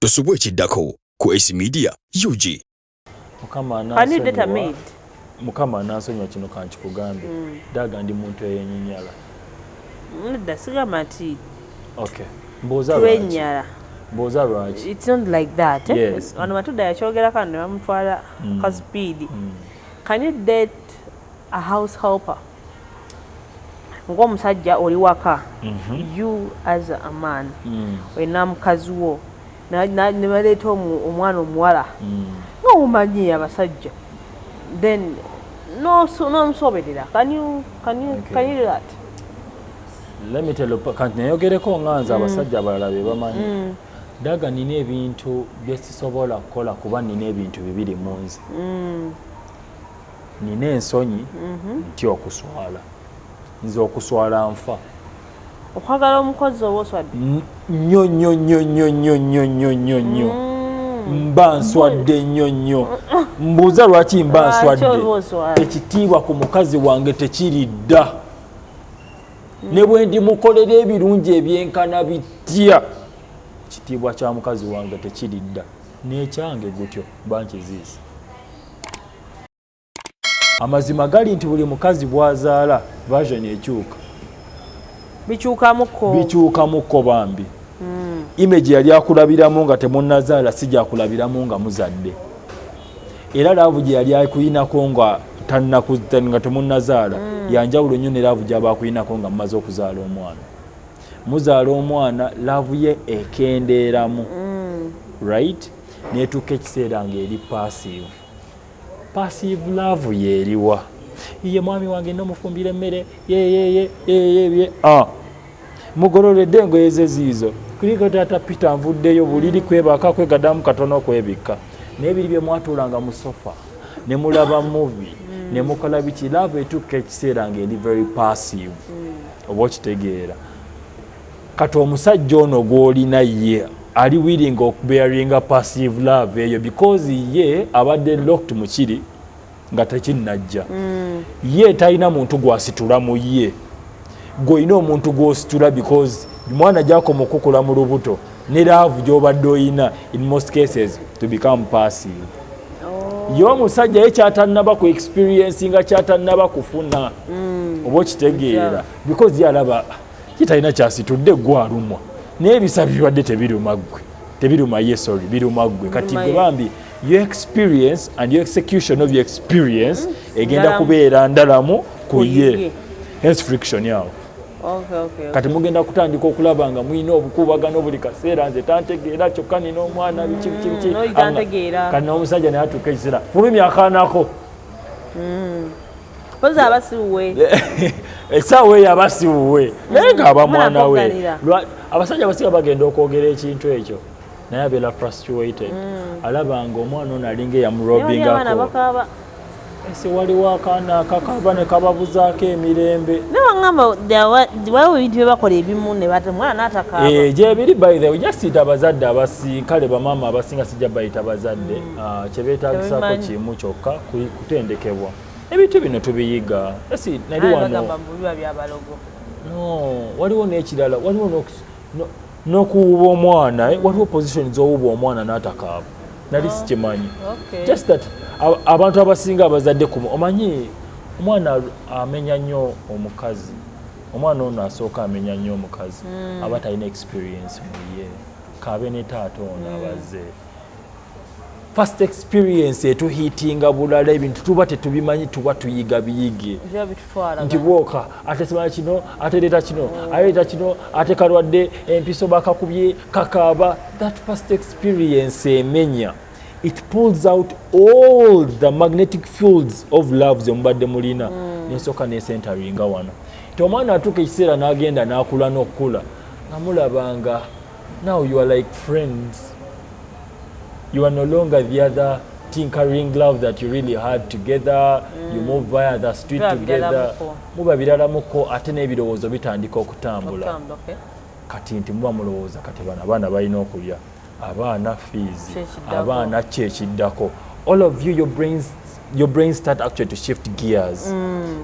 Tosubwe ekiddako ku Ace Media UG. Mukama anansonyiwa kino kankikugambe. Daga ndi muntu eyenyinyala. Nedda sigamba nti okay. Mbuuza lwaki. It's not like that. Yes. Wano Matuda yakyogerako ne bamutwala ka speed. Can you date a house helper? Ng'omusajja oli waka. You as a man. Wena mukazi wo. Ne baleeta omwana omuwala. Ng'omumanyi abasajja. Then no musoberera. Can you do that? Let me tell you, kanti nayogereko nganza abasajja abalala be bamanyi. Daga nina ebintu bye sisobola kukola kuba nina ebintu bibiri mu nze. Nina ensonyi nti okuswala. Nze okuswala nfa. Okwagala omukozi oba oswadde? Nnyo. Mba nswadde nnyo. Mbuuza lwaki mba nswadde. Ekitiibwa ku mukazi wange tekiridda. Ne bwe ndi mukolera ebirungi ebyenkana bitya. Ekitiibwa kya mukazi wange tekiridda. N'ekyange gutyo mba nkiziisa. Amazima gali nti buli mukazi bw'azaala version ekyuka. Bikyukamukko bambi. Image yali akulabiramu nga temunnazaala si gyakulabiramu nga muzadde. Era laavu gye yali akuyinako nga temunnazaala yanjawulo nnyo ne laavu gy'aba akuyinako nga mumaze okuzaala omwana. Muzaala omwana laavu ye ekendeeramu. Right? Neetuuka ekiseera ng'eri passive. Passive love yeeriwa. Iye mwami wange nomufumbira emmere ye. Mugololedde engoye ze ziizo. Kuliko taata Peter nvuddeyo buliri kwebaka kwegadamu katono kwebikka. N'ebiri bye mwatuulanga mu sofa. Ne mulaba movie. Ne mukola biki. Love etuuka ekiseera ng'eri very passive. Oba okitegeera. Kati omusajja ono gw'olina ye ali willing okubearinga passive love eyo because ye abadde locked mu kiri nga tekinnajja. Ye talina muntu gw'asitula mu ye. Gw'olina omuntu gw'ositula because mwana gy'akoma okukula mu lubuto ne laavu gy'obadde oyina in most cases to become passive. Ye omusajja ye kyatannaba ku experience nga kyatannaba kufuna oba okitegeera because ye alaba kitalina kyasitudde gw'alumwa n'ebisa bibadde tebiruma ggwe tebiruma ye sorry biruma ggwe kati gwe bambi your experience and your execution of your experience egenda kubeera ndalamu ku ye hence friction yawo. Okay. Kati mugenda kutandika okulaba nga mulina obukuubagano buli kaseera nze tantegeera kyokka nina omwana biki. Kati n'omusajja naye atuuka ekiseera fulumya akaanako. Pozi abasiwuwe. Essaawa eyo abasiwuwe naye ng'aba mwana we. Abasajja abasinga bagenda okwogera ekintu ekyo naye abeera frustrated. Alaba nga omwana ono alinga eyamurobingako. Ese waliwo akaana akakaba ne kababuzaako emirembe. Newaŋŋamba waliwo ebintu bye bakola ebimu ne bata mwana n'atakaaba. Gye biri by the way jasita abazadde kale bamaama abasinga sijja bayita bazadde kye beetagisako kimu kyokka kutendekebwa. Ebintu bino tubiyiga. Esi nali wano. No, waliwo n'ekirala waliwo n'okuwuba omwana waliwo position z'owuba omwana n'atakaaba. Nali sikimanyi. Just that abantu abasinga abazadde omanyi omwana amenya nnyo omukazi. Omwana ono asooka amenya nnyo omukazi aba talina experience mu ye kaabe ne taata ono abaze. First experience etuhiitinga bulala ebintu tuba tetubimanyi tuba tuyiga biyige. Nti bwoka ate simanyi kino ate leeta kino aleeta kino ate kalwadde empiso bakakubye kakaaba. That first experience emenya. It pulls out all the magnetic fields of love zembadde mulina nesooka nesentaringa wano. Omwana atuuka ekiseera n'agenda n'akula n'okukula nga mulabanga now you are like friends. You are no longer the other tinkering love that you really had together. You move via the street together. Muba biralamuko ate n'ebirowoozo bitandika okutambula. Kati nti muba mulowooza kati abaana balina okulya. Abaana fees, abaana kyekiddako. All of you, your brains start actually to shift gears.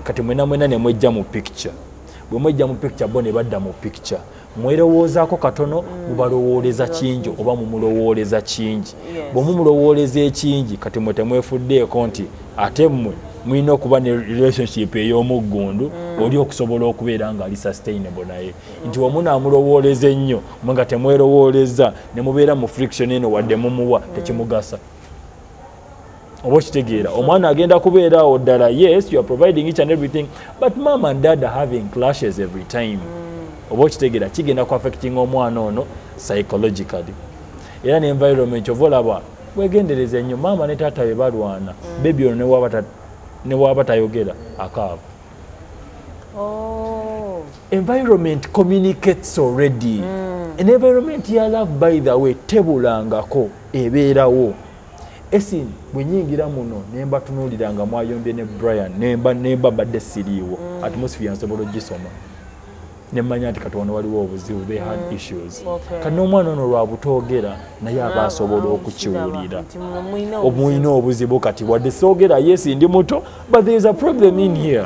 Kati mwena ne mwejja mu picture. Bwe mwejja mu picture bo ne badda mu picture. mwerowoozaako katono mubalowooleza kingi oba mumulowooleza kingi bwe mumulowooleza ekingi kati mwe temwefuddeeko nti ate mmwe mulina okuba ne relationship ey'omuggundu oli okusobola okubeera nga ali sustainable naye nti wamunaamulowooleza ennyo mwe nga temwerowooleza ne mubeera mu friction eno wadde mumuwa tekimugasa oba okitegeera omwana agenda kubeeraawo ddala yes you are providing each and everything but mom and dad are having clashes every time oba okitegeera kigenda ku affecting omwana ono psychologically era ne environment ova olaba wegendereza ennyo maama ne taata be balwana bebi ono ne waba tayogera akaaba environment communicates already an environment ya love by the way tebulangako ebeerawo esi bwe nyingira muno nemba tunuulira nga mwayombye ne Brian nemba badde siriiwo atmosphere nsobola ogisoma nemanya nti katono waliwo obuzibu they had issues kati n'omwana ono lwabutoogera naye aba asobola okukiwulira omulina obuzibu kati wadde soogera yes ndi muto but there is a problem in here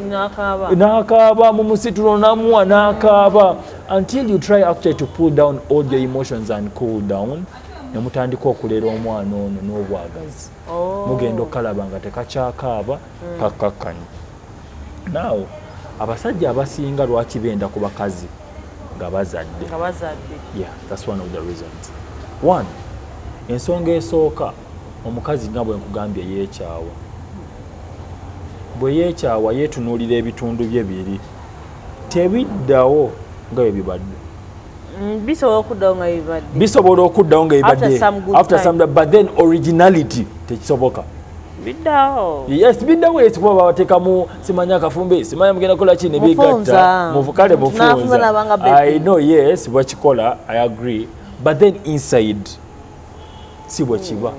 n'akaaba mu musitulo namuwa n'akaaba until you try actually to pull down all your emotions and cool down nemutandika okulera omwana ono n'obwagazi mugenda okalaba nga tekakyakaaba kakkakkanya now abasajja abasinga lwaki benda ku bakazi nga bazadde yeah that's one of the reasons one ensonga esooka omukazi nga bwe nkugambye yeekyawa bwe yeekyawa yeetunuulira ebitundu bye biri tebiddawo nga bwe bibadde bisobola okuddawo nga bibadde after some but then originality tekisoboka biddawo yes biddawo esikuba babatekamu simanya akafumbe simanya mugenda kola ki ne bigatta muvukale bufunza I know yes bwakikola I agree but then inside si bwakiba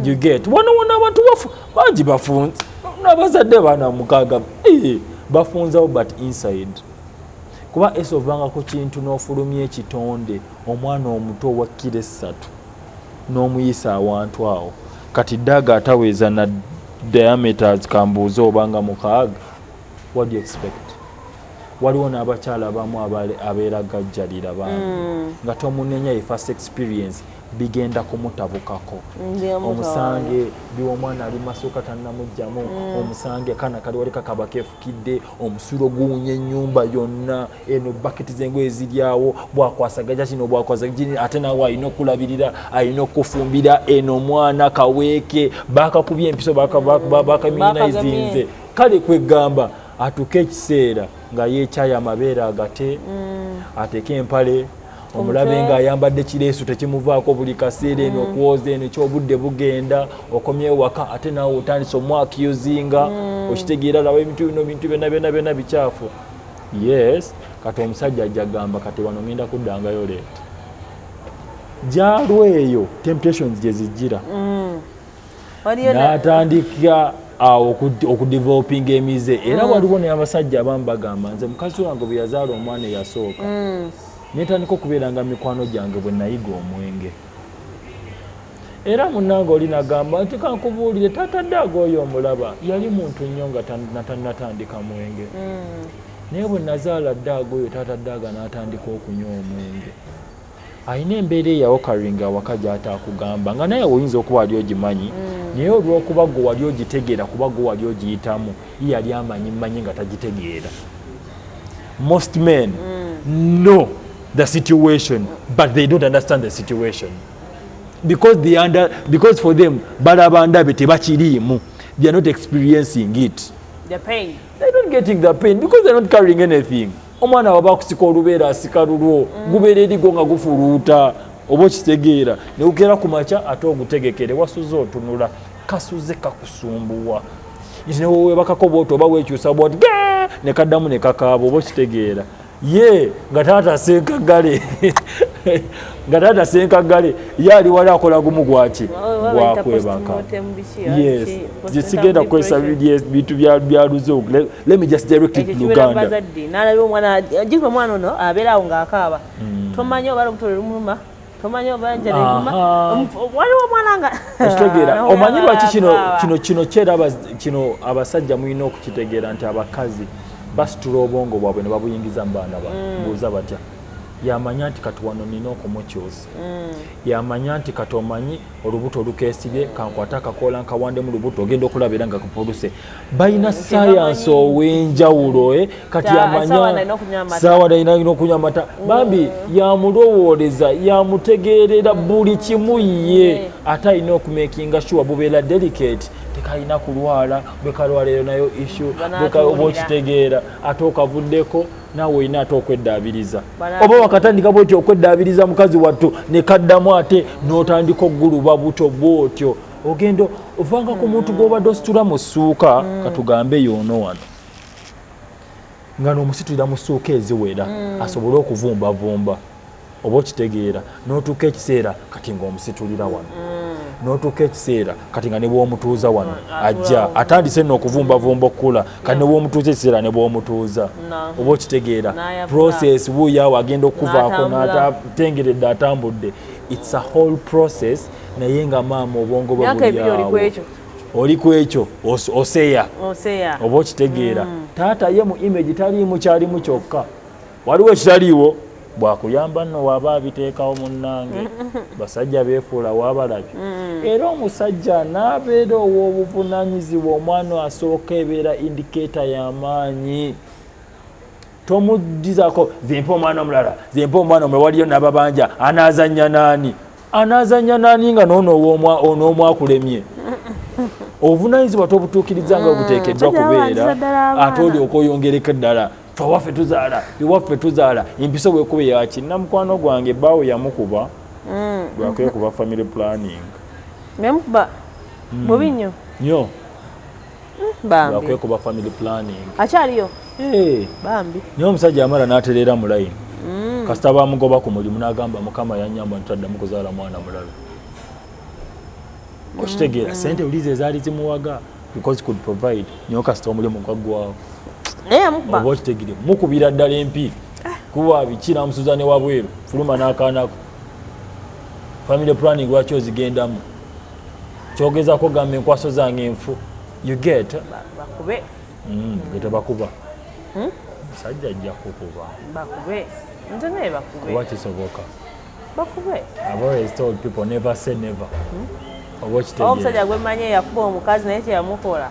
you get wano abantu bangi bafunza n'abazadde baana mukaaga bafunzawo but inside kuba esobanga ku kintu n'ofulumya ekitonde omwana omuto wa kilo 3 n'omuyisa awantu awo kati ddaga ataweeza na diameters kambuuza obanga mukaaga what do you expect waliwo n'abakyala abamu abeera gajjalira bange nga tomunenya ye first experience bigenda kumutabukako omusange biwa omwana ali masuka tannamugjamu omusange kana kali wali kakaba kefukidde omusulo guwunye ennyumba yonna eno baketi z'engoye ziryawo bwakwasagaja kino bwakwasagaja ate nawe alina okulabirira alina okufumbira eno omwana kaweeke bakakubya empiso bakaminizinze kale kwegamba atuke ekiseera nga yeekyaya amabeere agate ateeke empale omulabe nga ayambadde kireesu tekimuvaako buli kaseera eno okuwoza eno ekyobudde bugenda okomyewo waka ate naawe otandise omwakiyozinga okitegeera lawo ebintu byonna bikyafu yes kati omusajja ajja gamba kati wano ngenda kuddangayo leeta gyalweyo temptations gye zijjira n'atandika okudevelopinga emize era waliwo n'abasajja abamu bagamba nze mukazi wange bwe yazaala omwana eyasooka netandika okubeera nga mikwano gyange bwe nayiga omwenge era munnange oli nagamba nti kankubuulire taata ddaaga oyo omulaba yali muntu nnyo nga natandika mwenge naye bwe nazaala ddaaga oyo taata ddaaga n'atandika okunywa omwenge alina embeera eyawokaringa awaka gy'ataakugamba nga naye oyinza okuba wali ogimanyi naye olw'okuba gwe wali ogitegeera kuba gwe wali ogiyitamu ye yali amanyi nga tagitegeera most men know the situation but they don't understand the situation because for them balaba ndabe tebakiriimu they are not experiencing it the pain they're not getting the pain because they're not carrying anything omwana waba akusika olubeera asika lulwo gubeera erigo nga gufuluuta oba okitegeera ne gukera ku makya ate ogutegekere wasuze otunula kasuze kakusumbuwa newebakako bwoti oba weekyusa bwoti ne kaddamu ne kakaaba oba okitegeera ye nga taata senkagale ye ali wali akola gumu gwaki gwakwebaka yes gisigenda kukozesa bintu byaluze let me just direct it to Uganda nalabye omwana jikwe mwana ono abeerawo ng'akaaba tomanyi oba okutolera omuluma tomanyi oba njala eguma waliwo omwana nga okitegeera omanyi lwaki kino kyera kino abasajja mulina okukitegeera nti abakazi basitula obwongo bwabwe ne babuyingiza mu baana mbuuza batya yamanya nti kati wano nina okumukyusa yamanya nti kati omanyi olubuto olukeesibye kankwata akakola nkawande mu lubuto ogenda okulabira nga kupoluse balina sayansi ow'enjawulo kati yamanya saawa nalina okunywa amata bambi yamulowooleza yamutegeerera buli kimu ye ate alina okumekinga sure bubeera delicate tekalina kulwala bwekalwaleero nayo issue oba okitegeera ate okavuddeko naawe olina ate okweddaabiriza oba wakatandika bwoti okweddaabiriza mukazi wattu ne kaddamu ate n'otandika ogguluba buto bwotyo ogenda ovanga ku muntu gw'obadde ositula mu ssuuka katugambe yoono wano nga n'omusitulira mu ssuuka eziwera asobole okuvumbavumba oba okitegeera n'otuuka ekiseera kati ng'omusitulira wano n'otuuka ekiseera kati nga ne bw'omutuuza wano ajja atandise nno okuvumbavumba okukula kati ne bw'omutuuza ekiseera ne bw'omutuuza oba okitegeera process buuyaawo agenda okuvaako n'atatengeredde atambudde it's a whole process naye nga maama obwongo bwe bulyawo oli ku ekyo oseya oba okitegeera taata ye mu image taliimu kyalimu kyokka waliwo ekitaliiwo bwakuyamba nno waba abiteekawo munnange basajja beefuula waabalabye era omusajja n'abeera ow'obuvunaanyizibwa omwana asooka ebeera indikeeta y'amaanyi tomuddizaako zempa omwana omulala zempa omwana omulala waliyo n'ababanja anaazannya naani nga n'omwakulemye obuvunaanyizibwa tobutuukiriza nga obuteekeddwa kubeera ate olyoka oyongereko eddala waffe tuzaala iwaffe tuzaala empiso bwekuba yaki namukwano gwange bbaawo yamukuba lwakwiye kuba family planning yamukuba bubi nnyo nnyo lwakwiye kuba family planning akyaliyo bambi naye omusajja amala n'atereera mu layini kasita bamugoba ku mulimu n'agamba mukama yannyamba ntaddamu kuzaala mwana mulala okitegeera sente ulize ezaali zimuwaga because could provide naye kasita omulimu gwaggwawo oba okitegere mukubira ddala empi kuba bikira musuzane wabweru fuluma n'akaanako family planning lwaki ozigendamu kyogezako gamba enkwaso zange enfu you get bakube getabakuba musajja ajja kukuba bakube nze naye bakube kuba kisoboka bakube I've always told people never say never oba okitegere omusajja gwe manye yakuba omukazi naye kyeyamukola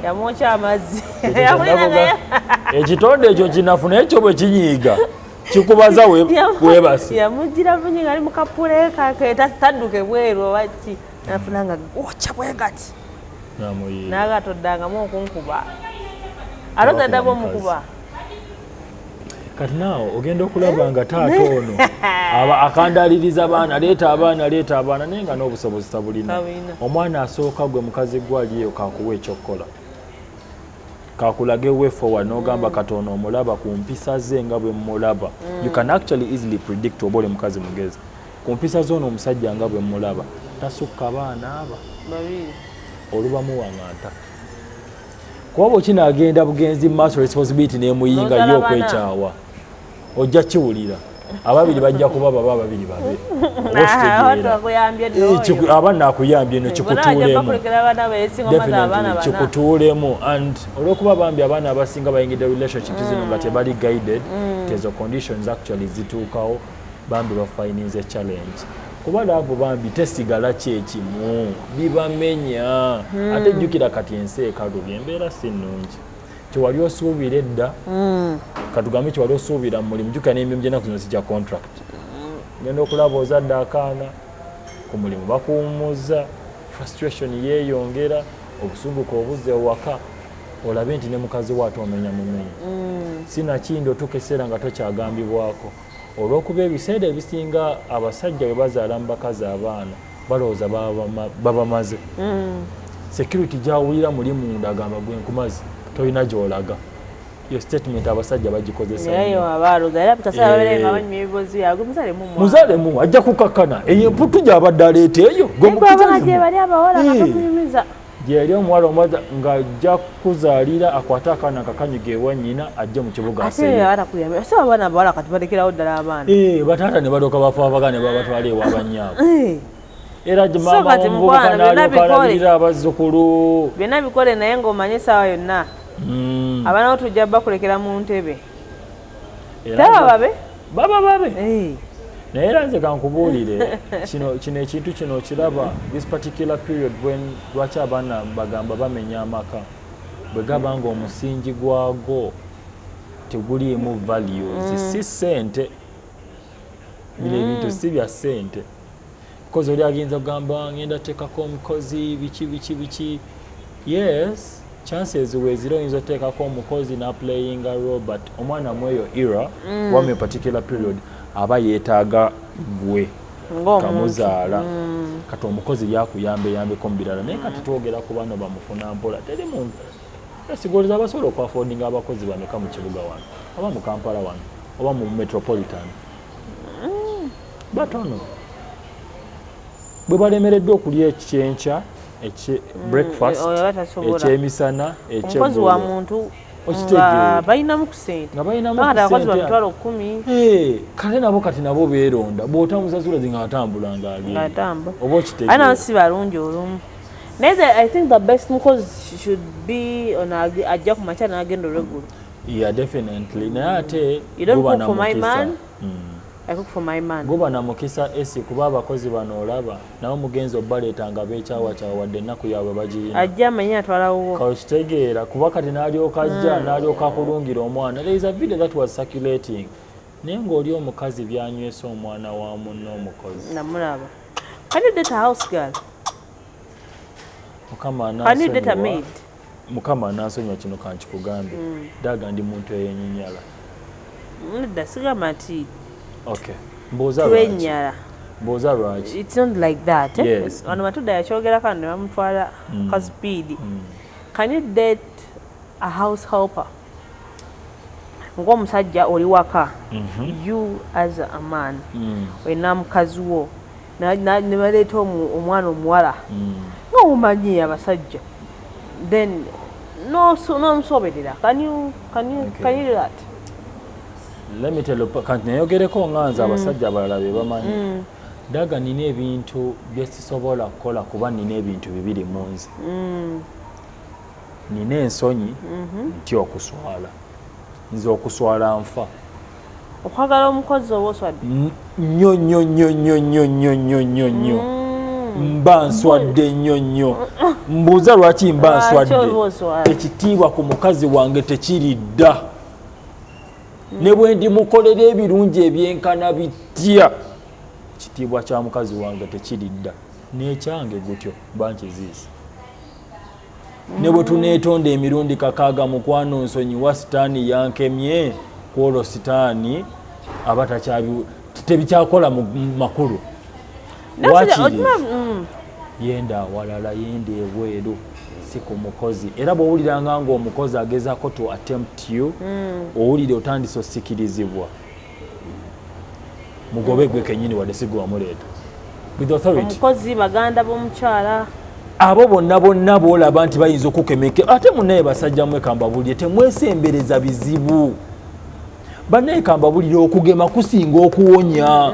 yamwokya amazzi ekitonde ekyo kinafu naye kyo bwe kinyiiga kikubaza weebase yamugira bunyi nga ali mukapule kake tadduke bweru owaki nafuna nga okya bwe gati nagatoddangamu okunkuba ate daddaba omukuba kati naawe ogenda okulaba nga taata ono akandaliriza abaana leeta abaana naye nga n'obusobozi tabulina omwana asooka gwe mukazi gwaliyo kakuwa ekyokukola kakulage way forward n'ogamba katono omulaba ku mpisa ze nga bwe mulaba you can actually easily predict oba oli mukazi mugezi ku mpisa z'ono omusajja nga bwe mulaba tasukka baana aba olubamuwaŋŋanta kuba bw'okinaagenda bugenzi maaso responsibility n'emuyinga yo okwekyawa ojja kiwulira ababiri bajja kuba baba ababiri babe abaana akuyambye no kikutuulemu and olw'okuba bambi abaana abasinga bayingidde relationship zino nga tebali guided tezo conditions actually zituukawo bambi bafininze challenge kuba laavu bambi tesigala kyekimu bibamenya ate jjukira kati ensi ekalubya embeera si nnungi kiwali osuubira edda katugambe kiwali osuubira mu mulimu jjukira n'emirimu gyenaku zino zijja contract genda okulaba ozadde akaana ku mulimu bakuwummuza frustration yeeyongera obusunguka obuzze ewaka olabe nti ne mukazi waate omenya mumenya sinakindi otuuka ekiseera nga tokyagambibwako olw'okuba ebiseera ebisinga abasajja bwe bazaala mu bakazi abaana balowooza babamaze security gyawulira muli munda agamba gwe nkumazi tolina gy'olaga iyo statement abasajja bagikozesa muzaalemu ajja kukakkana eyo emputu gy'abadde aleeta eyo gyeri omuwala omuwaza ng'ajja kuzaalira akwate akaana akakanyiga ewa nnyina ajje mu kibuga bataata ne balooka bafa abagana ne babatwala ewa bannyaabwe era maama omuvubuka n'alyoka alabirira abazzukulu byonna bikole naye ng'omanye essaawa yonna abaana tujja bakulekera mu ntebe taba babe baba babe Eh. naye era nze kankubuulire kino ekintu kino kiraba this particular period when lwaki abaana bagamba bamenya amaka bwe gaba nga omusingi gwago teguliimu values si ssente bino ebintu si bya ssente because oli agenza kugamba ngenda teekako omukozi biki yes chances wezira oyinza oteekako omukozi naplaying a role but omwana mweyo era wame a particular period aba yeetaaga gwe kamuzaala kati omukozi byakuyambeko mu birala naye kati twogera ku bano bamufuna mpola teri muntu esigoliza abasobola okwafoodinga abakozi bameka mu kibuga wano oba mu Kampala wano oba mu metropolitan batono bwe balemereddwa okulya ekyenkya breakfast ekyemisana omukozi wa muntu nga balinamu ku sente abakozi bamitwalo 10 kale nabo beeronda bw'otamusasula zi ng'atambula ng'agenda oba okitegeera nabo si balungi olumu naye I think the best mukozi should be ajja ku makya n'agenda olw'eggulu. Yeah, definitely. Naye ate you don't cook for my man. I cook for my man. Guba na mukisa esi kuba abakozi bano olaba nawo mugenzi obbaleetanga beekyawaakyawa wadde ennaku yaabwe bagiyina ajja amanyi atwalawo kakitegeera kuba kati n'alyoka ajja n'alyoka akulungira omwana. There is a video that was circulating naye ng'oli omukazi byanywesa omwana wa munne omukozi namulaba. Can you date a house girl? Can you date a maid? Mukama anansonyiwa kino kankikugambe daaga ndi muntu ey'enyinyala nedda sigamba nti okay mbuuza lwaki twenyala mbuuza lwaki it's not like that yes. Wano Matudda yakyogerako ne bamutwala ka speed. Can you date a house helper? Ng'omusajja oli waka you as a man olina mukazi wo ne baleeta omwana omuwala ng'omumanyi abasajja then n'omusoberera. Can you do that? Let me tell you, kanti nayogereko nganza abasajja abalala be bamanyi daga nina ebintu bye sisobola kukola kuba nina ebintu bibiri mu nze nina ensonyi nti okuswala nze okuswala nfa okwagala omukozi oba oswadde nnyo nnyo nnyo nnyo nnyo nnyo nnyo nnyo nnyo mba nswadde nnyo nnyo mbuuza lwaki mba nswadde ekitiibwa ku mukazi wange tekiridda ne bwe ndimukolera ebirungi ebyenkana bitya ekitiibwa kya mukazi wange tekiridda n'ekyange gutyo mba nkiziisa ne bwe tuneetonda emirundi kakaaga mukwano nsonyiwa sitaani yankemye kwolwo sitaani aba tebikyakola mu makulu wakiri yenda awalala yenda ebweru si ku mukozi era bw'owuliranga ng'omukozi agezaako to attempt you owulire otandise osikirizibwa mugobe gwe kennyini wadde si gwe wamuleeta with authority omukozi baganda b'omukyala abo bonna bw'olaba nti bayinza okukemeke ate munnaye basajja mwe kambabulire temwesembereza bizibu bannaye kambabulire okugema kusinga okuwonya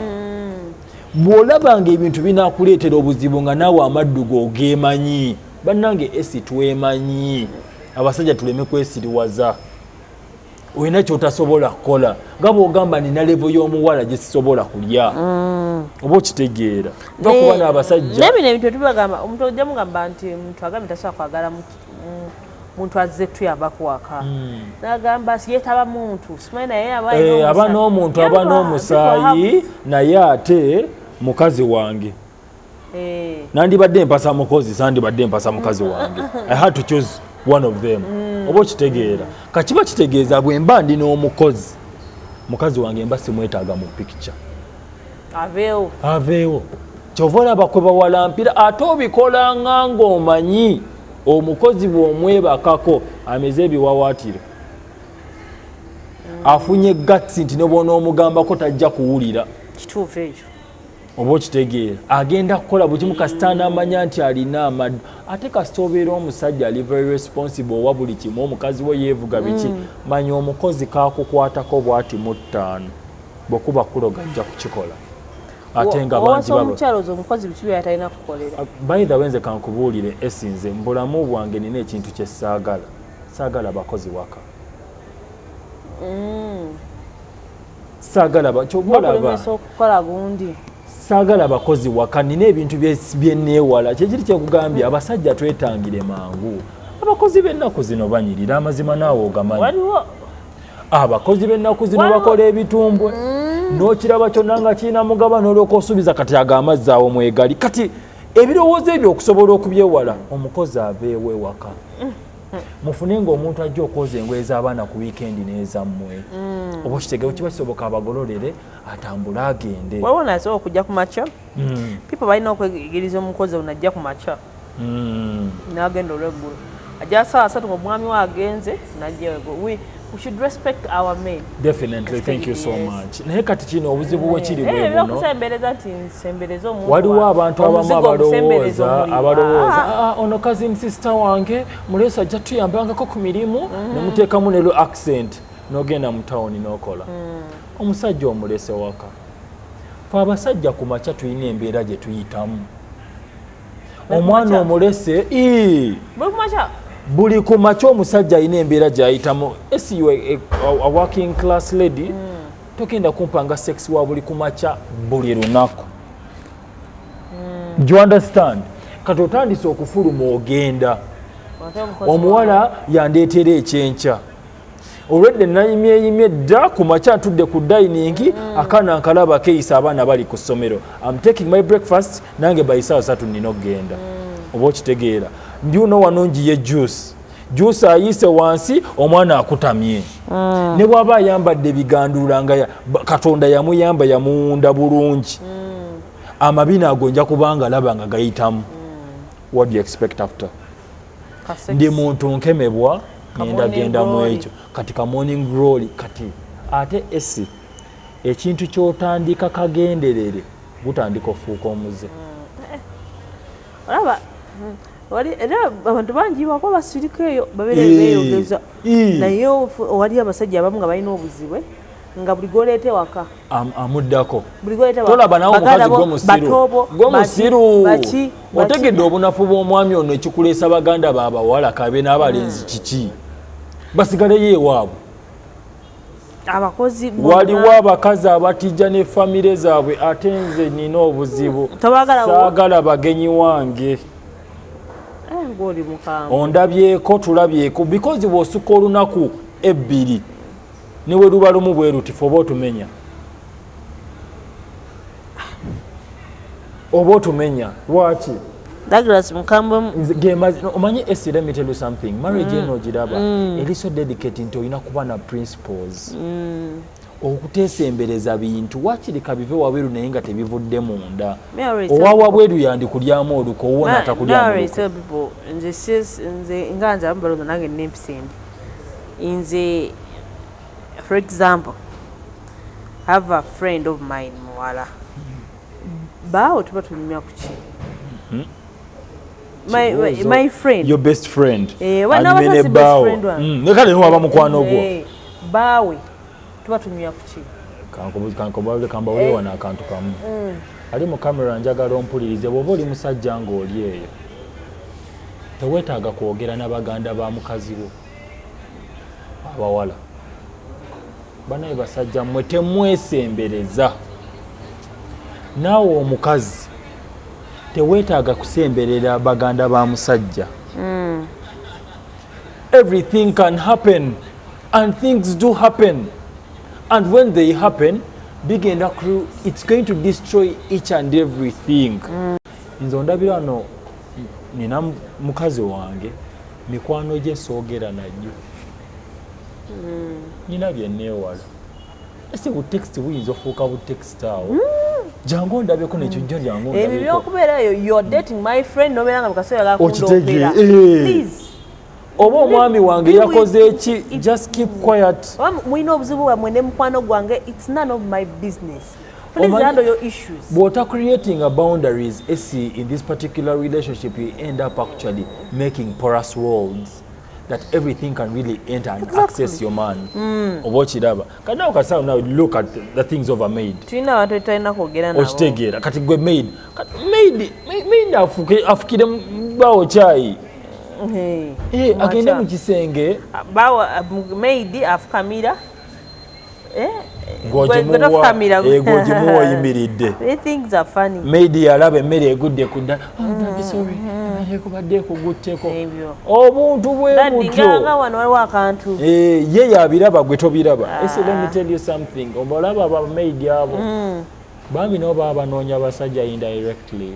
bw'olabanga ebintu binaakuleetera obuzibu nga naawe amaddu g'ogeemanyi bannange esi twemanyi abasajja tuleme kwesiriwaza olina kyotasobola kukola nga bw'ogamba nina levo y'omuwala gye sisobola kulya oba okitegeera gakuba n'abasajja naye bino ebintu tubagamba omuntu ojja mugamba nti omuntu agambye tasobola kwagala muntu azze tuyambako waka nagamba yeetaba muntu simanyi naye aba n'omuntu aba n'omusaayi naye ate mukazi wange nandibadde mpasa mukozi sandibadde mpasa mukazi wange I had to choose one of them oba okitegeera kakiba kitegeeza bwe mba ndi n'omukozi mukazi wange mba simwetaaga mu picture aveewo kyova olaba kwe bawalampira ate obikolanga ng'omanyi omukozi bw'omwebakako ameze ebiwawaatiro afunye gatsi nti ne bw'onoomugambako tajja kuwulira kituufu ekyo oba okitegeera agenda kukola buli kimu kasita n'amanya nti alina amaddu ate kasita obeera omusajja ali very responsible owa buli kimu omukazi we yeevuga biki manya omukozi kakukwatako bw'ati mu 5 bw'okuba kuloga ajja kukikola ate nga bangi omukozi biki byatalina kukolera by the way nze kankubuulire esinze mu bulamu bwange nina ekintu kye saagala bakozi waka saagala bakulemesa okukola gundi saagala bakozi waka nina ebintu byenneewala kyekiri kyekugambye abasajja twetangire mangu abakozi b'ennaku zino banyirira amazima naawe ogamanyi waliwo abakozi b'ennaku zino bakola ebitumbwe n'okiraba kyonna nga kirina mugaba n'olyoka osuubiza kati ago amazzi awo mwegali kati ebirowoozo ebyo okusobola okubyewala omukozi aveewo ewaka mufune ng'omuntu ajja okwoza engoye z'abaana ku wiikendi n'ezammwe oba okitegewo kiba kisoboka abagololere atambule agende waliwo nasobola okujja ku makya people balina okwegiriza omukozi ono ajja ku makya n'agenda olw'eggulu ajja saa 3 ng'omwami we agenze n'ajja we should respect our men. Definitely, thank you so much. Naye kati kino obuzibu bwe kiri bwe buno. Okusembereza nti nsembereza omuntu. Waliwo abantu abamu abalowooza ono cousin sister wange mulesa ajja tuyambangako ku mirimu nemuteekamu ne accent n'ogenda mu tawuni n'okola. Omusajja omulese waka. Fe abasajja ku makya tulina embeera gye tuyitamu. Omwana omulese buli ku makya omusajja alina embeera gy'ayitamu esi a working class lady togenda kumpanga sex wa buli ku makya buli lunaku do you understand kati otandise okufuluma ogenda omuwala yandeetera ekyenkya olwedde nayimyeyimye dda ku makya atudde ku dining akaana nkalaba keeyisa abaana bali ku ssomero I'm taking my breakfast nange bayisaawa 3 nina okgenda oba okitegeera ndiuno wano njiye juice ayise wansi omwana akutamye ne bw'aba ayambadde bigandula nga Katonda yamuyamba yamuwunda bulungi amabina ago nja kubanga laba nga gayitamu what do you expect after ndi muntu nkemebwa genda mu ekyo kati ka morning glory kati ate esi ekintu kyotandika kagenderere gutandika ofuuka omuze olaba era abantu bangi bako basirika eyo babeera beeyogeza naye wali abasajja abamu nga balina obuzibu nga buli goleete waka amuddako tolaba nawe omukazi gwomusiru otegedde obunafu bw'omwami ono ekikuleesa baganda baabawala kabe n'abalenzi kiki basigaleyo ewaabwe abakozi waliwo abakazi abatijja ne famire zaabwe ate nze nina obuzibu saagala bagenyi wange ondabyeko tulabyeko because bw'osukka olunaku ebbiri niwe luba lumu bwe rutifu oba otumenya lwaki Douglas Mukambwe omanyi esi let me tell you something marriage eno ogiraba eri so dedicated nti olina kuba na principles okuteesembereza bintu wakiri kabive wabweru naye nga tebivudde munda owa wabweru yandikulyamu oluko owona atakulyamu nze nga nze abambalondo nange nempisembi nze for example have a friend of mine muwala baawo tuba tunyumya ku ki my friend your best friend anyumene baawo nekale niwaba mukwano gwo baawe tuba tunyumya ku ki kambaweewa n'akantu kamu ali mu kamera njagala ompulirize bw'oba oli musajja ng'oli eyo teweetaaga kwogera n'abaganda ba mukazi wo abawala banaye basajja mmwe temwesembereza naawe omukazi teweetaaga kusemberera baganda ba musajja everything can happen and things do happen and when they happen bigenda it's going to destroy each and everything nze ondabira wano nina mukazi wange mikwano gye soogera najjo nina byenneewala ese butekisiti buyinza ofuuka butekisiti awo jangu ondabyeko nekyojjo lyangu ebyo byokubeera eyo you're dating my friend nobeera nga mukaseera okitegeera please oba omwami wange yakoze eki just keep quiet mulina obuzibu bwammwe ne mukwano gwange it's none of my business please handle your issues bw'ota creating a boundaries esi in this particular relationship you end up actually making porous walls that everything can really enter and access your man oba okiraba kati nawe kasawo now look at the things of a maid tulina abantu etutalina kwogera nabo okitegeera kati gwe maid afukire bawo kyayi agende mu kisenge bawo maid afukamira ng'ogimuwa oyimiridde. Maidi yalaba emmere egudde ku ddala ekubadde ekugutteko obuntu bwe butyo ye yabiraba gwe tobiraba. Let me tell you something, obalaba abamaidi abo bambi nabo baba banoonya abasajja indirectly.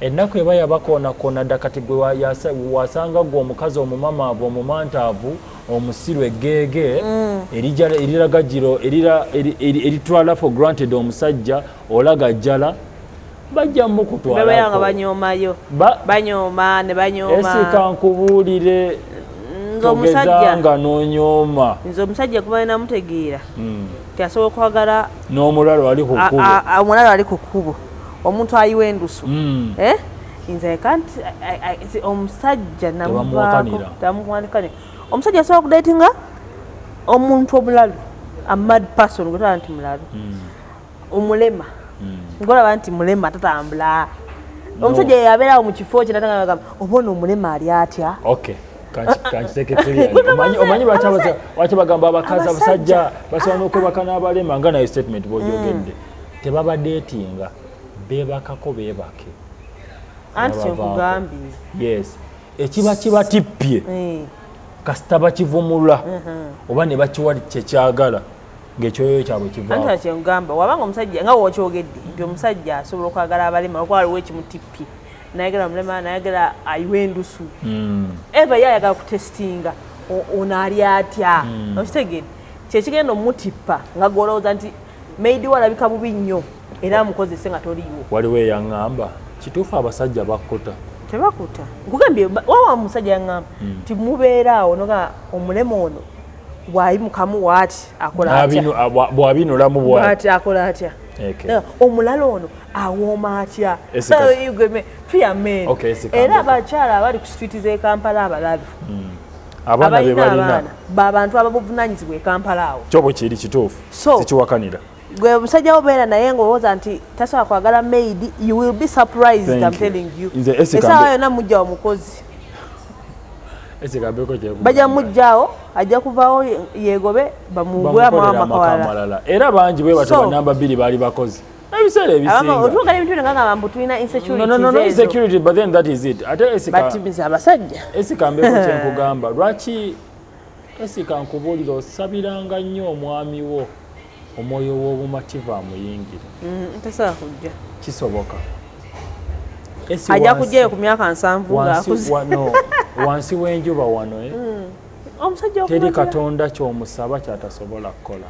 Ennaku eba yabakoonakona ddala kati gwe wasanga gwe omukazi omumamaavu omumantaavu omusiru eggeege eriragajiro eritwala for granted omusajja olaga jjala bajja mukutwalako banyooma ne banyooma. Esika nkubuulire togezanga n'onyooma. Nze omusajja kuba namutegeera tiasobola okwagala n'omulala wali ku kkubo. Omulala wali ku kkubo omuntu ayiwa endusu nze kanti omusajja namuvaako tamukwanikanira. Omusajja asobola okudatinga omuntu omulalu a mad person gwetala nti mulalu omulema ngolaba nti mulema tatambula. Omusajja yabeerawo mu kifo kye natagamba obona omulema ali atya. Omanyi lwaki bagamba abakazi abasajja basobola okwebaka n'abalema nga naye statement bw'ogyogedde tebabadeetinga beebakako beebake. Anti kyekugambye yes ekiba kibatippye kasita bakivumula oba ne bakiwa kyekyagala ng'ekyoyo kyabwe kivaawo. Anti kyekugamba wabanga omusajja nga wookyogedde nti omusajja asobola okwagala abalema olwokuba waliwo ekimutippye nayagala omulema nayagala ayiwa endusu eva ye ayagala kutestinga ono ali atya okitegedde kyekigenda omutippa nga golowooza nti maidi walabika bubi nnyo era amukozese nga toliiwo. Waliwo eyaŋŋamba kituufu abasajja bakkuta tebakuta nkugambye wawa omusajja yaŋŋamba nti mubeeraawo noga omulema ono bwayimukamu waati akola atya bwabinulamu bwati akola atya omulala ono awooma atya era abakyala abali ku situiti z'e Kampala abalalu abalina abaana babantu ababuvunaanyizibwa e Kampala awo kyo bwe kiri kituufu sikiwakanira. Gwe omusajja obeera naye ng'olowooza nti tasobola kwagala maidi, you will be surprised. I'm telling you. Essaawa yonna mujja omukozi bajja mujjaawo ajja kuvaawo yeegobe bamugwe amawala era bangi bwe batyo namba 2 baali bakozi ebiseera ebisinga otuuka ebintu nga mbu tulina insecurity but then that is it. Ate abasajja esikambeko kyenkugamba lwaki esika nkubuulira osabiranga nnyo omwami wo omwoyo w'obumativu amuyingire. Tasobola kujja kisoboka ajja kujjayo ku myaka 7 ng'akuze wansi w'enjuba wano omusajja teri katonda ky'omusaba kyatasobola kukola.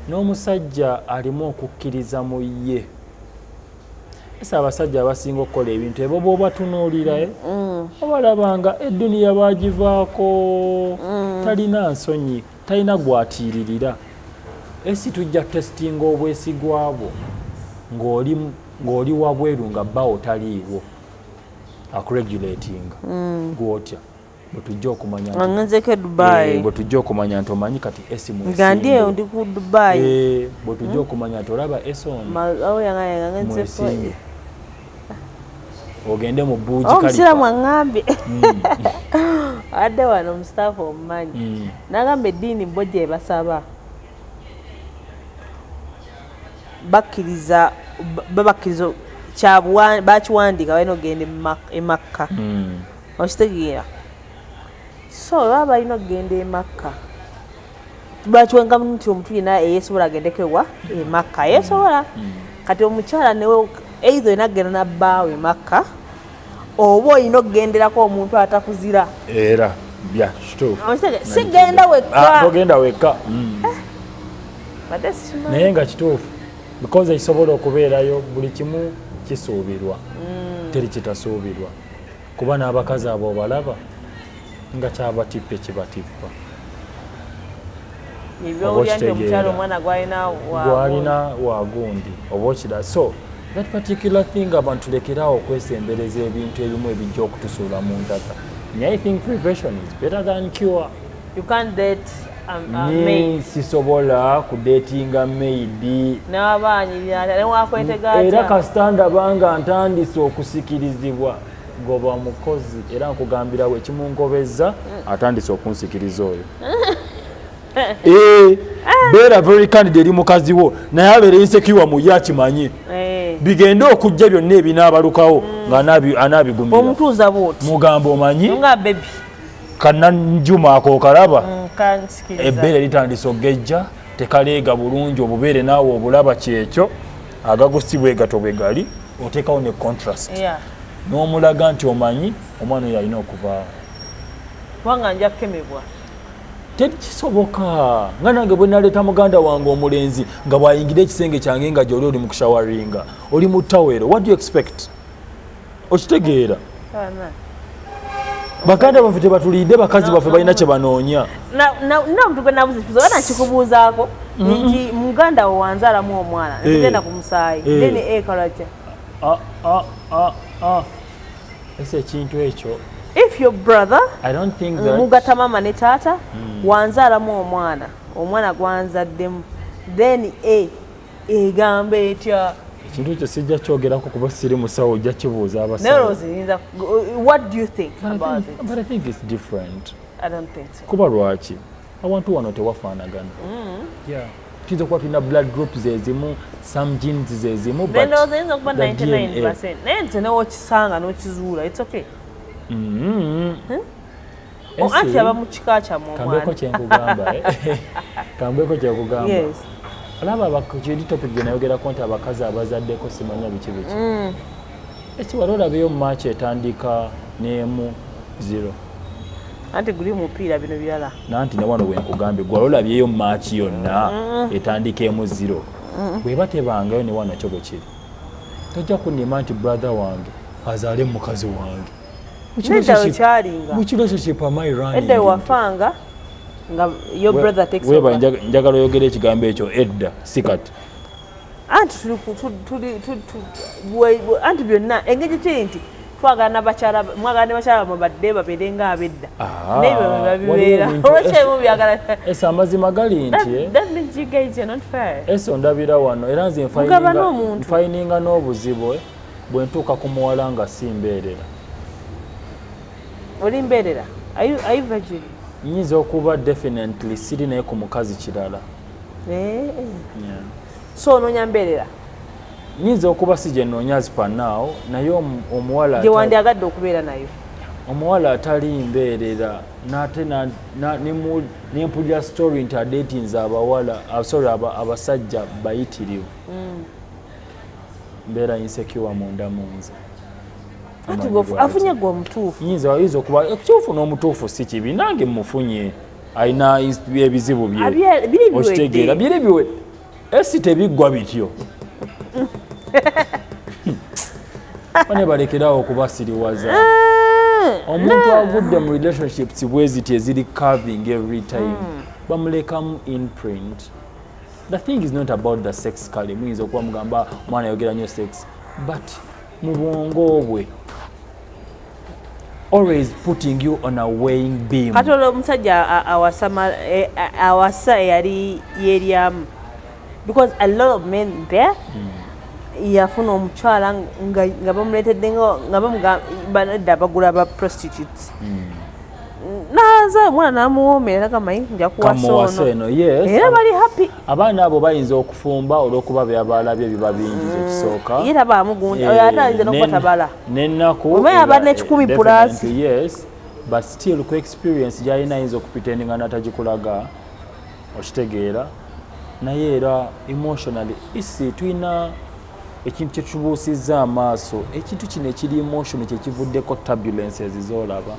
N'omusajja alimu okukkiriza mu ye. Ese abasajja abasinga okukola ebintu ebyo bw'obatunuulira obalabanga edduniya baagivaako talina nsonyi talina gwatiiririra. Esi tujja testinga obwesigwa bwo ng'oli wabweru nga bbawo taliiwo akuregulatinga gwotya bwe tujja okumanya bwe tujja okumanya nti omanyi kati esi ndi ku Dubai bwe tujja okumanya nti olaba esi ono mwesimbe ogende mu Burj Khalifa. Omusiraamu aŋŋambye adde wano omusitaafu omumanyi n'agamba eddiini bo gye basaba bakkiriza bakiwandiika balina okugenda e Makka okitegeera. So baba balina okugenda e Makka bakiwenga nti omuntu yenna eyeesobola agendeko ewa e Makka yeesobola kati omukyala newe either olina kugenda nabbaawo e Makka oba olina okugenderako omuntu atakuzira era bya kituufu sigenda wekka togenda wekka naye nga kituufu because ekisobola okubeerayo buli kimu kisuubirwa teri kitasuubirwa kuba n'abakazi abo obalaba nga kyabatippa kibatippa gwalina wagundi oba okira. So that particular thing abantu tulekeraawo okwesembereza ebintu ebimu ebijja okutusuula mu ntaka. I think prevention is better than cure. You can't date sisobola kudetinga maidi n'abaanyirira era kasita ndabanga ntandise okusikirizibwa goba mukozi era nkugambirawo ekimungobeza atandise okunsikiriza oyo beera very candid eri mukazi wo naye abeera insecure mu ye akimanyi bigende okujja byonna ebinaabalukawo ng'anaabigumira omutuuza bwoti mugamba omanyi nga bebi kannanjuma ako kalaba ebbeere litandisa ogejja tekaleega bulungi obubeere naawe obulaba kyekyo agagusibwe gato bwe gali oteekawo ne contrast n'omulaga nti omanyi omwana oyo alina okuvaawo kubanga nja kukemebwa tekisoboka nga nange bwe naleeta muganda wange omulenzi nga bw'ayingira ekisenge kyange nga gy'oli oli mu kushawaringa oli mu tawero what do you expect okitegeera baganda baffe tebatulidde bakazi baffe balina kye banoonya namuntu gwe nabuzikiza oba nakikubuuzaako nti muganda wo wanzaalamu omwana netugenda ku musaayi then ekalakya ese ekintu ekyo if your brother I don't think that mugata mama ne taata wanzaalamu omwana gwanzaddemu then egamba etya ekintu ekyo sijja kyogerako kuba siri musawo ojja kibuuza abasawo what do you think about it? But I think it's different. I don't think so. Kuba lwaki abantu wano tewafaanagana tuyinza kuba tulina blood groups ezimu some genes zezimu oyinza okuba 99% naye nti newokisanga n'okizuula it's okay anti aba mu kika kyamu kambeko kyenkugamba kambeko kyekugamba olaba kiri topic gye nayogerako nti abakazi abazaddeko simanya biki eki wali olabeyo mu maaki etandika n'emu 0 anti guli mupiira bino birala nanti ne wano bwenkugambye gwe wali olabyeyo mu maaki yonna etandika emu 0 bweba tebangayo ne wano kyo bwe kiri tojja kunnima nti brother wange azaale mukazi wange nedda wekyalinga which relationship am I running edda wafanga nga your brother takes over weba njagala oyogera ekigambo ekyo edda si kati anti anti byonna engeri kiri nti twagala ne bakyala mubadde babeere nga abedda nebyo babibeera olwekyebimu byagala ese amazima gali nti that means you guys are not fair ese ondabira wano era nze nfayininga n'obuzibu bwe ntuuka ku muwala nga si mbeerera oli mbeerera are you virgin nyinza okuba definitely siri naye ku mukazi kirala so onoonya mbeerera nyinza okuba si gye nnoonya zipanaawo naye omuwala gye wandyagadde okubeera nayo omuwala atali mbeerera nate nempulira story nti adetinze abasajja bayitirivu mbeera insecure munda munze afunye gwe omutuufu yinza okuba ekituufu n'omutuufu si kibi nange mufunye alina ebizibu bye okitegeera biri biwe esi tebiggwa bityo bane balekerawo okubasiriwaza omuntu agudde mu relationships bweziti eziri carving every time bamulekamu imprint. The thing is not about the sex kale muyinza okuba mugamba mwana yogera nnyo sex but mu bwongo bwe always putting you on a weighing beam. Kati omusajja awasa yali yeryamu because a lot of men there yafuna omukyala nga bamuleetedde nga bamugamba bagula ba prostitutes naza mwana namuwoomera nagamanyi nja kuwasa ono era bali happy. Abaana abo bayinza okufumba olw'okuba byabalabye biba bingi kyekisooka era bamugunda oyo ate ayinza n'okubatabala n'ennaku oba aba n'ekikumi plus yes but still ku experience gy'alina ayinza okupitendinga natagikulaga okitegeera naye era emotionally isi tulina ekintu kyetubuusizza amaaso ekintu kino ekiri emotion kyekivuddeko turbulences z'olaba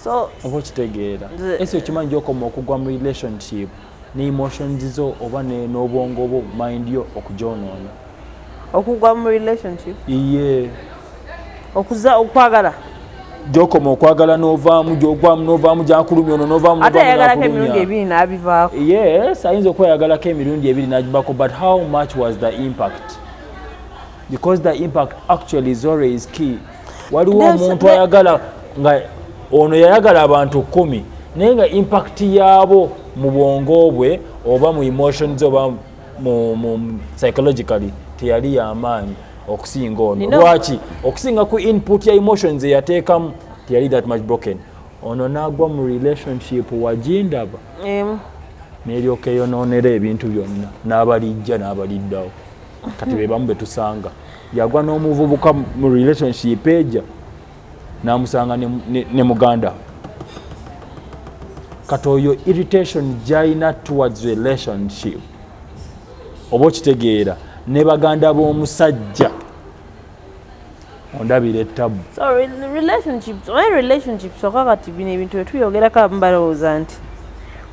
so oba okitegeera esi okimanyi gy'okoma okugwa mu relationship ne emotions zo oba n'obwongo obwo mind yo okugyonoona okugwa mu relationship iye okwagala gy'okoma okwagala n'ovaamu gyakulumya ono n'ovaamu ate yayagalako emirundi ebiri n'abivaako yes ayinza okweyagalako emirundi ebiri n'agibako but how much was the impact because the impact actually is always key. Waliwo omuntu ayagala nga ono yayagala abantu 10 naye nga impact yaabo mu bwongo bwe oba mu emotions oba mu psychologically teyali y'amaanyi okusinga ono. Lwaki? Okusinga ku input ya emotions eyateekamu teyali that much broken. Ono n'agwa mu relationship wagindaba n'eryoka eyonoonera ebintu byonna n'abalijja n'abaliddawo kati be bamu betusanga yagwa n'omuvubuka mu relationship ejja n'amusanga ne muganda kati oyo irritation gy'alina towards relationship oba okitegeera ne baganda b'omusajja ondabira ettabu. So relationships okakati bino ebintu byetuyogerako abamu balowooza nti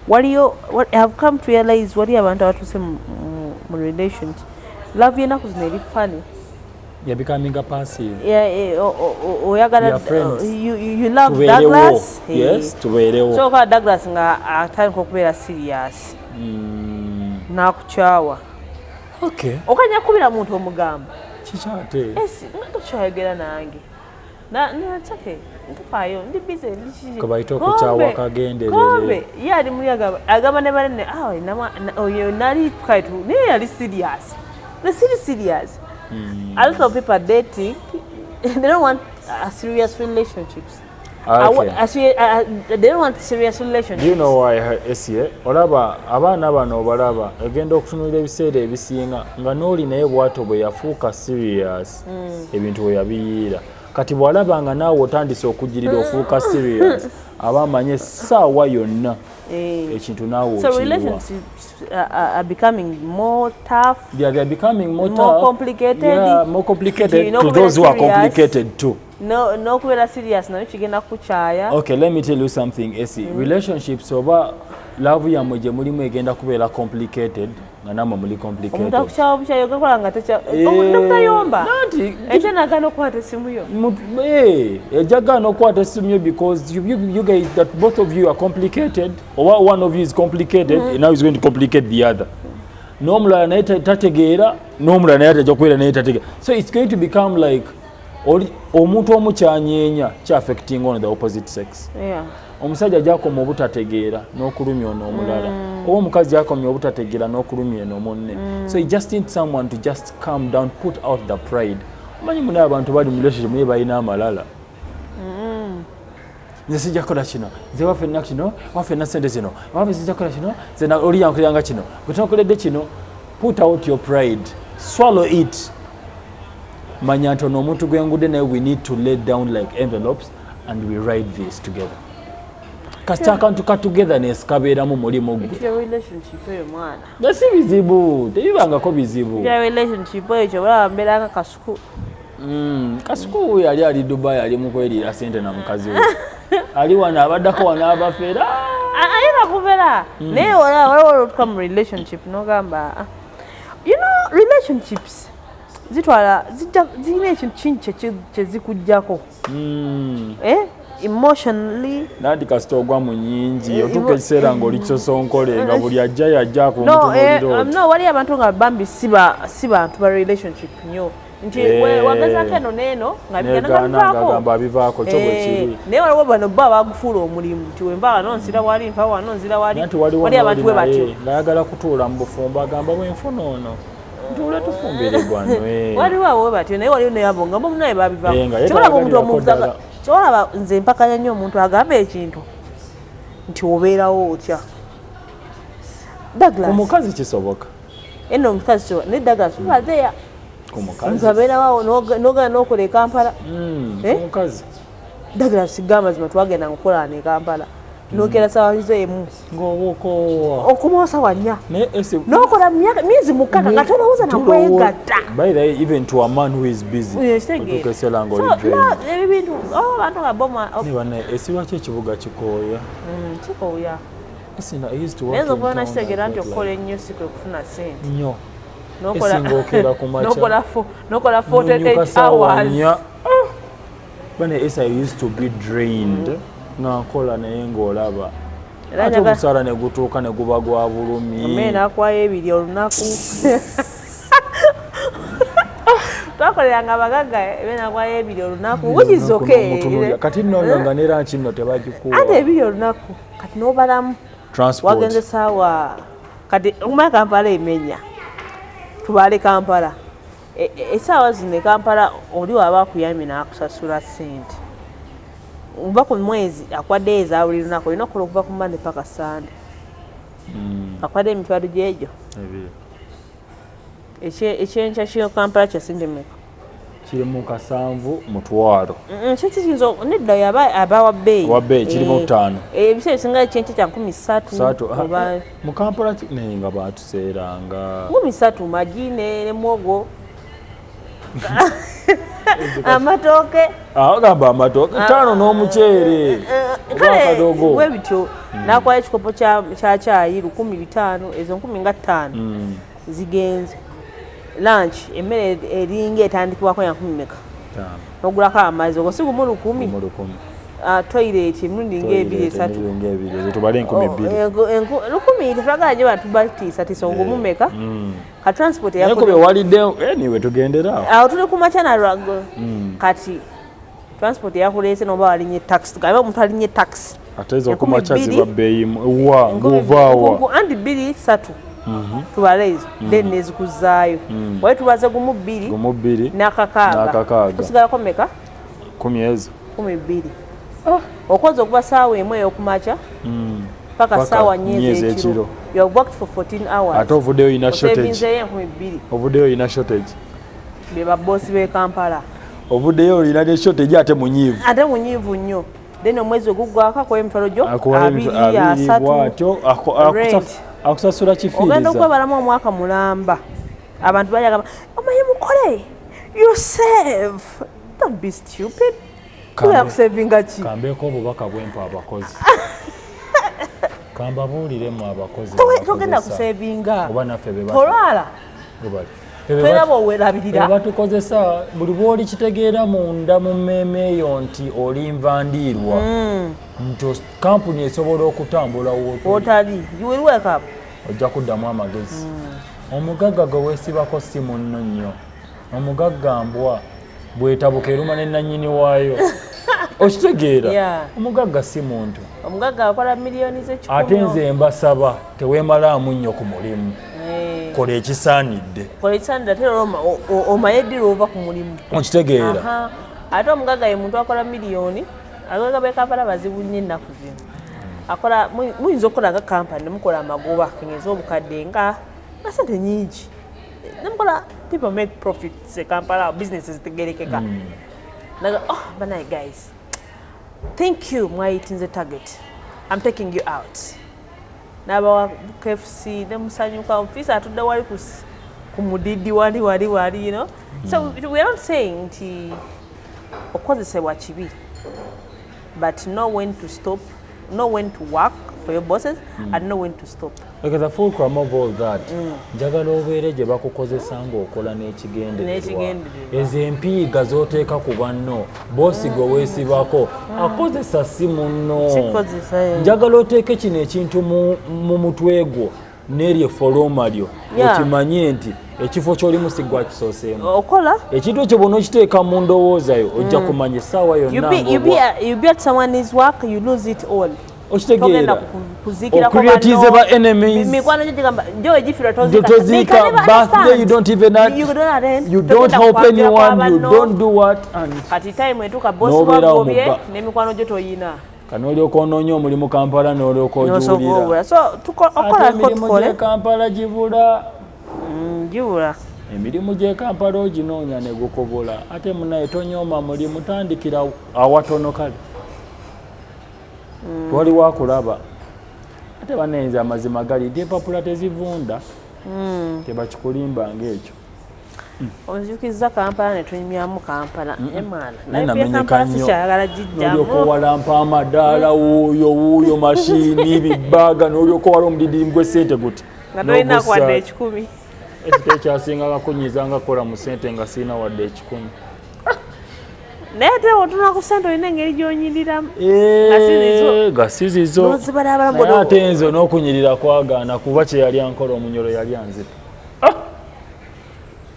waliyo have come to realize waliyo abantu abatuuse mu relationship love y'ennaku zino eri funny. You're becoming a passive. Oyagala you love Douglas. Yes, tubeerewo. So kwa Douglas nga atandika okubeera serious. N'akukyawa. Okay. Okanya kubira muntu omugamba. Kikyate. Esi, ntokyayogera nange. Natake, ntufaayo, ndi busy. Kabaito okukyawa kagenderere. Kombe, yali muri agamba ne banne, oyo nali kaitu, naye yali serious. Serious. A lot of people are dating, they don't want serious relationships. Okay. They don't want serious relationships. Do you know why, Esie? Olaba, abaana bano obalaba, egenda okutunulira ebiseera ebisinga, nga n'oli naye bw'ato bwe yafuuka serious, ebintu we yabiyiira. Kati bw'alaba nga naawe otandise okujjirira ofuuka serious, aba amanye essaawa yonna ekintu naawe okiyiwa. So relationships are becoming more tough. They're becoming more complicated. Yeah, more complicated to those who are complicated too. No kubeera serious nayo kigenda kukyaya. Okay, let me tell you something, Esi. Relationships oba love yamwe gye mulimu egenda kubeera complicated nga namwe muli complicated. Omuntu akukyawa bukyayo gakola nga tekutayomba. Ekyo nagaana okukwata essimu yo. Ejagaana okukwata essimu yo because you guys that both of you are complicated or one of you is complicated and now is going to complicate the other. N'omulala naye tategeera n'omulala naye atajja kubeera naye tategeera. So it's going to become like omuntu omukyanyeenya kyaffecting on the opposite sex. Yeah. Omusajja gyakoma obutategeera n'okulumya ono omulala oba omukazi gyakomya obutategeera n'okulumya eno munne. So you just need someone to just calm down, put out the pride. Omanyi mune abantu bali mu relationship naye balina amalala. Nze sijja kukola kino, nze waffe nna kino, waffe nna ssente zino, waffe sijja kukola kino, nze oli yankolera kino, gwe tonakoledde kino. Put out your pride, swallow it. Manya nti ono omuntu gwengudde naye we need to lay down like envelopes and we write this together. Kasita akantu ka togetherness kabeeramu mulimu gwe. Relationship eyo mwana. Nasi bizibu, tebibangako bizibu. Relationship eyo kyobulaba mbeera nga kasuku. Kasuku yali ali Dubai ali mu kweriira ssente na mukazi we. Ali wano abaddako wano abafeera. Ayina kubeera. Naye waliwo olutuka mu relationship n'ogamba. You know, relationships zirina ekintu kingi kye zikuggyako. Emotionally. Nandi kasita ogwa mu nnyingi otuuka ekiseera ng'oli kyosonkole nga buli ajja yajja akumutunuulira. No, wali abantu nga bambi si bantu ba relationship nnyo. Nti wagazaako eno n'eno nga bigamba bivaako kyo bwe kiri. Naye waliwo bano bo abagufuula omulimu nti wemba wano nsira wali nfa wano nzira wali. Wali abantu bwe batyo. Ng'ayagala kutuula mu bufumbo agamba bwenfuna ono. Ntule tufumbirirwa no. Waliwo abo batyo naye waliwo nabo nga bomu naye babivaako. Kyolaba omuntu omuvuga. Kyolaba nze mpakanya nnyo omuntu agamba ekintu nti obeerawo otya. Douglas. Ku mukazi kisoboka. Eno omukazi kisoboka. Ne Douglas tubazeeya. Ku mukazi. Omuntu abeerawo n'ogenda n'okola e Kampala. Omukazi. Douglas gamba zima twagenda okukola ne Kampala. N'okera sawa emu. Ng'obukoowa. Okumwosa wannya. N'okola myezi mukaaga nga tolowooza na kwegatta. By the way, even to a man who is busy. Otuuka ekiseera ng'oli drained. Ebintu abantu nga boma. Ne bannaye esiba ki ekibuga kikooya? Kikooya. Naye nze okuba nakitegeera nti okukola ennyo si kwe kufuna ssente. Nnyo. Esinga okeera ku makya. N'okola 48 hours. Bane I used to be drained. Nga nkola naye ng'olaba. Ate omusaala ne gutuuka ne guba gwa bulumi. Mmere naakwayo ebiri olunaku. Twakoleranga abagagga ebe naakwayo ebiri olunaku. Which is okay. Kati nno nga ne lanchi nno tebagikuwa. Ate ebiri olunaku. Kati n'obalamu. Transport. Wagenze saawa. Kati okumala Kampala emenya. Tubaale Kampala. Essaawa zino e Kampala oli waba akuyambye n'akusasula ssente. Uba ku mwezi akwadde eza buli lunaku olina okukola okuva ku Monday paka Sunday. akwade emitwalo gyegyo ekyenkya kyo Kampala kyasinde mmeka kiri mu 7 mutwalo kyekiyinza nedda yaba abawa bbeeyi kiri mu 5 ebiseera ebisinga ekyenkya kya 13 mu Kampala naye nga batuseeranga 13 magi ne mwogo amatooke agamba amatooke 5 n'omuceere kale bwe bityo nakwaya ekikopo kya caayi 1500 ezo 10 nga 5 zigenze lunch emmere eringa etandikibwako ya 10 meka nogulako amazzi ogwo si gumu 10 toilet emirundi ng'ebiri esatu tubale 10 tetwagala gye batubatiisatiisa ogumu meka ka transport yakube walidde anyway tugendera awo tuli ku makya na lwago kati transport yakuleese noba walinye taxi tugambe omuntu alinye taxi ate ezo ku makya ziba bbeeyi wa nguvaawa andi 2-3 tubale ezo then nezikuzaayo waye tubaze gumu 2 n'akakaaga tusigalako meka 10 ezo 12 okoze okuba saawa emu ey'okumakya paka saawa nnyezi ekiro you have worked for 14 hours ate ovuddeyo olina shortage ovuddeyo olina shortage be baboosi b'e Kampala ovuddeyo olina ne shortage ate munyiivu nnyo then omwezi oguggwako akola emitwalo gyo 2-3 akusasula kifiiriza ogenda okwebalamu omwaka mulamba abantu bayagamba omanyi mukole you save don't be stupid kuyakusevinga ki kambeeko obubaka bwempa abakozi kambabuuliremu abakozi togenda kusevinga oba naffe tolwala tweraba owerabirira batukozesa buli bwoli kitegeera munda mu mmeeme eyo nti oli nvandiirwa nti kampuni esobola okutambula wotali you will wake up ojja kuddamu amagezi omugagga gwe weesibako si munno nnyo omugagga mbwa bwetabuka eruma n'ennannyini waayo okitegeera omugagga si muntu omugagga akola miliyoni z'ekikumi ate nze mbasaba teweemalaamu nnyo ku mulimu kola ekisaanidde ate omaye eddira ova ku mulimu okitegeera ate omugagga ye muntu akola miliyoni abagagga b'e Kampala bazibu nnyo ennaku zino akola muyinza okukola nga kampani nemukola amagoba kenyeza obukadde nga sente nyingi nemukola people make profits e Kampala businesses zitegerekeka naga banaye guys thank you mwayitinze target I'm taking you out n'abawa KFC nemusanyuka office atudde wali ku mudidi wali you know so we are not saying nti okozesebwa kibi but know when to stop, know when to work for your bosses and know when to stop. Because the fulcrum of all that, njagala obeere gye bakukozesa ng'okola n'ekigendererwa. Ezo empiiga z'oteeka ku banno, boosi gwe weesibako, akozesa si munno. Njagala oteeke kino ekintu mu mutwe gwo n'eryo effolooma lyo, okimanye nti ekifo ky'olimu si gwa kisooseemu. Okola? Ekintu ekyo bw'ona okiteeka mu ndowooza yo, ojja kumanya essaawa yonna you be at someone's work, you lose it all. okitegeera okurietize ba enemies toziika birthday you don't even you don't help anyone you don't do what and kati time etuka boss wagobye n'emikwano gyo toyina kanolyoka onoonya omulimu Kampala n'olyoka ojuulira so okola tukole Kampala gibula emirimu gye Kampala oginoonya ne gukobola ate munaye tonyooma mulimu tandikira awatono kale wali wakulaba ate banenze amazima gali empapula tezivunda tebakikulimba ng'ekyo ozikiza Kampala ne tunyumyamu Kampala Kampala sikyayagala gijjamu n'olyoka walampa amadaala wuuyo mashini bibbaga n'olyoka wala omudidiri gw'essente guti nga tolina kwadde 10 ekyo ekyasinga kunyiza nga kukola mu ssente nga sirina wadde 10 naye ate otuna ku ssente olina engeri gy'onyiriramu gasizizo naye ate nze n'okunyirira kwagaana kuba kye yali ankola omunyolo yali anzita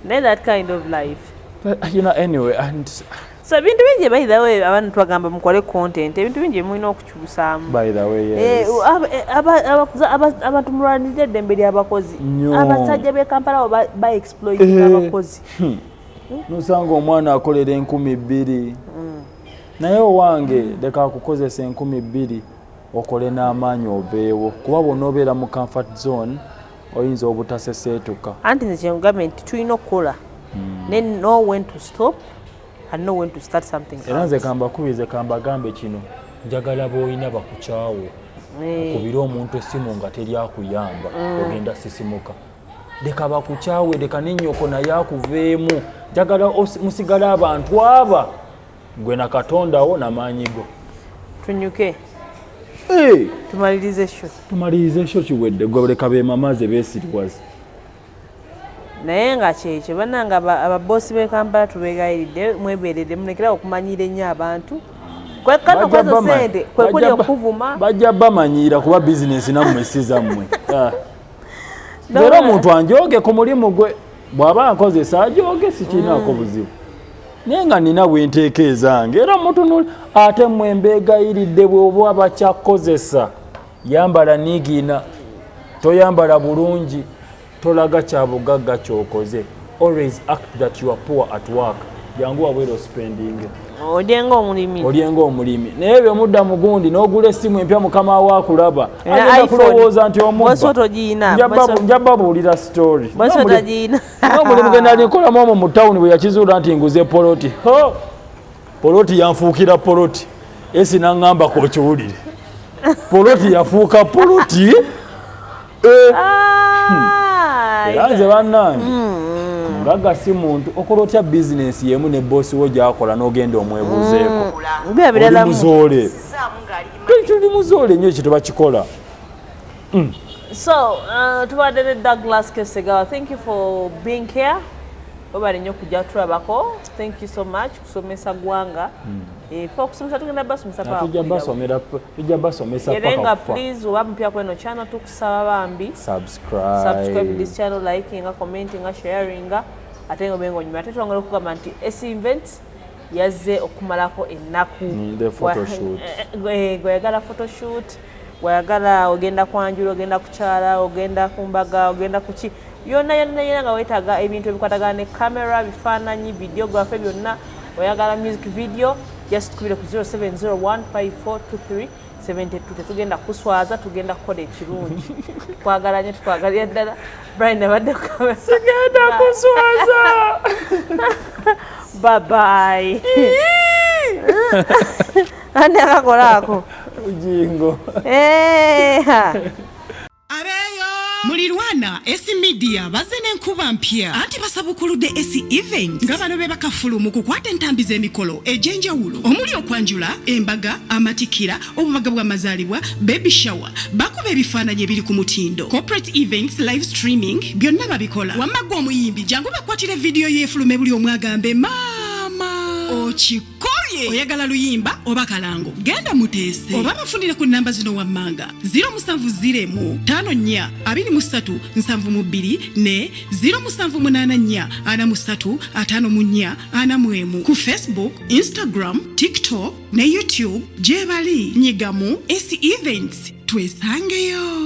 naye that kind of life you know anyway and so ebintu bingi by the way abantu twagamba mukole content ebintu bingi mulina okukyusaamu by the way yes abantu mulwanirira eddembe ly'abakozi abasajja b'e Kampala ba-exploiting abakozi nosanga omwana akolera 2,000 naye owange leka akukozesa 2,000 okole n'amaanyi oveewo kuba bw'onoobeera mu comfort zone oyinza obutaseseetuka anti nze kyengamba nti tulina okukola then know when to stop and know when to start something era nze kambakubize kambagambe kino njagala b'olina bakukyawo okubira omuntu essimu nga teryakuyamba ogenda sisimuka leka bakukyawe leka n'ennyoko naye akuveemu njagala musigale abantu aba gwe na katondawo n'amaanyi go tunyuke tumalirize ekyo kiwedde gwe leka beemamaze beesiriwaze naye nga kyekyo bannanga ababosi b'e Kampala tubeegayiridde mwebeeredde mulekera okumanyira ennyo abantu kano kwezo sente kwe kuli okuvuma bajja bamanyiira kuba bizinesi nammwe si zammwe era omuntu anjooge ku mulimu gwe bw'aba nkozesa ajooge sikinaako buzibu naye nga nina bwenteeka ezange era mutunula ate mmwe mbeegayiridde bw'oba bakyakozesa yambala niigina toyambala bulungi tolaga kya bugagga kyokoze always act that you are poor at work jangu wabwera ospending olyenga omulimi naye bwe mudda mugundi n'ogula essimu empya mukama wa akulaba agenda kulowooza nti njabbabuulira story n'omulimu gwe nali nkolamu omwo mu tawuni bwe yakizuula nti nguze poloti poloti yanfuukira poloti esi naŋŋamba kokiwulire poloti yafuuka poloti era nze bannange mugagga si muntu okola otya bizinesi yemu ne boosi wo gy'akola n'ogenda omwebuuzeeko oli muzoole tuli muzoole nnyo ekyo tebakikola so tubadde ne Douglas Kesegawa thank you for being here obali nnyo kujja tulabako thank you so much kusomesa gwanga okusomesa tugenda basomesa tujja basomesa erenga please oba mpya kweno channel tukusaba bambi subscribe this channel liking commenting sharing ate ngo bengo nyuma tetwongera okugamba nti esi event yazze okumalako ennaku gweyagala photoshoot gweyagala ogenda kwanjula ogenda kukyala ogenda kumbaga ogenda kuki yonna nga weetaaga ebintu ebikwatagana ne camera bifaananyi videography byonna oyagala music video just tukubire ku 0701542372 tetugenda kuswaza tugenda kukola ekirungi twagalanye tutwagalira ddala Brian abadde sigenda kuswaza bye ani akakolako ujingo mulirwana esi media bazze n'enkuba mpya anti basabukuludde esi event nga bano be bakafulu mu kukwata entambi z'emikolo egy'enjawulo omuli okwanjula embaga amatikira obubaga bw'amazaalibwa baby shower bakuba ebifaananyi ebiri ku mutindo corporate events live streaming byonna babikola wamagga omuyimbi jangu bakwatire vidiyo yeefulume buli omwagambe maama okikolye oyagala luyimba oba kalango genda muteese oba bafunire ku namba zino wammanga 0704242372 ne 0784435441 ku Facebook, Instagram, TikTok ne YouTube gyebali nyigamu esi events twesangeyo.